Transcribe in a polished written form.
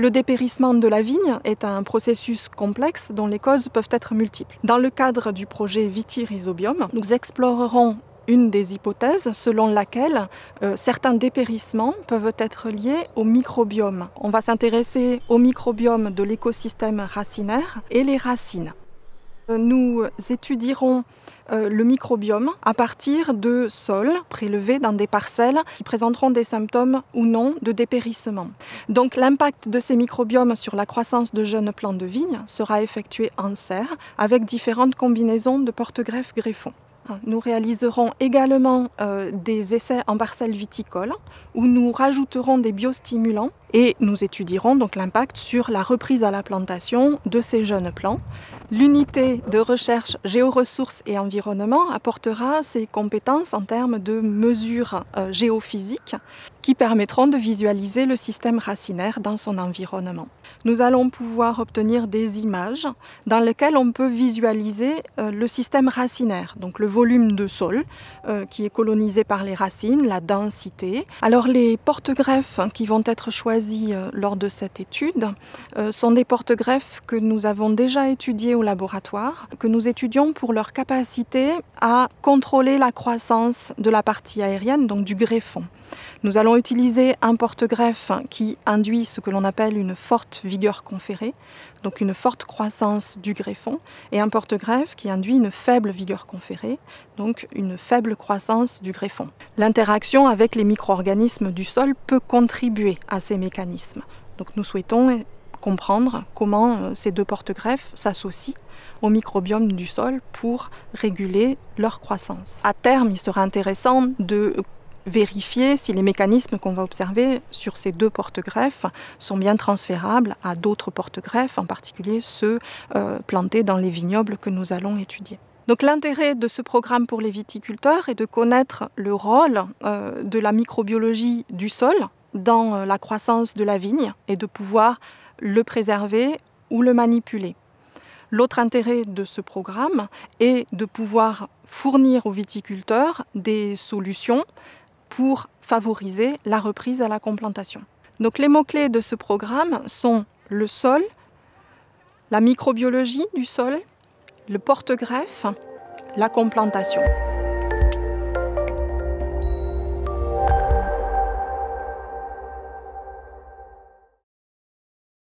Le dépérissement de la vigne est un processus complexe dont les causes peuvent être multiples. Dans le cadre du projet Viti-Rhizobium, nous explorerons une des hypothèses selon laquelle certains dépérissements peuvent être liés au microbiome. On va s'intéresser au microbiome de l'écosystème racinaire et les racines. Nous étudierons le microbiome à partir de sols prélevés dans des parcelles qui présenteront des symptômes ou non de dépérissement. Donc l'impact de ces microbiomes sur la croissance de jeunes plants de vigne sera effectué en serre avec différentes combinaisons de porte-greffes-greffons. Nous réaliserons également des essais en parcelles viticoles où nous rajouterons des biostimulants et nous étudierons donc l'impact sur la reprise à la plantation de ces jeunes plants. L'unité de recherche géoressources et environnement apportera ses compétences en termes de mesures géophysiques qui permettront de visualiser le système racinaire dans son environnement. Nous allons pouvoir obtenir des images dans lesquelles on peut visualiser le système racinaire, donc le volume de sol qui est colonisé par les racines, la densité. Alors les porte-greffes qui vont être choisis lors de cette étude sont des porte-greffes que nous avons déjà étudiés au laboratoire, que nous étudions pour leur capacité à contrôler la croissance de la partie aérienne, donc du greffon. Nous allons utiliser un porte-greffe qui induit ce que l'on appelle une forte vigueur conférée, donc une forte croissance du greffon, et un porte-greffe qui induit une faible vigueur conférée, donc une faible croissance du greffon. L'interaction avec les micro-organismes du sol peut contribuer à ces mécanismes. Donc nous souhaitons comprendre comment ces deux porte-greffes s'associent au microbiome du sol pour réguler leur croissance. À terme, il sera intéressant de vérifier si les mécanismes qu'on va observer sur ces deux porte-greffes sont bien transférables à d'autres porte-greffes, en particulier ceux plantés dans les vignobles que nous allons étudier. Donc l'intérêt de ce programme pour les viticulteurs est de connaître le rôle de la microbiologie du sol dans la croissance de la vigne et de pouvoir le préserver ou le manipuler. L'autre intérêt de ce programme est de pouvoir fournir aux viticulteurs des solutions pour favoriser la reprise à la complantation. Donc les mots-clés de ce programme sont le sol, la microbiologie du sol, le porte-greffe, la complantation.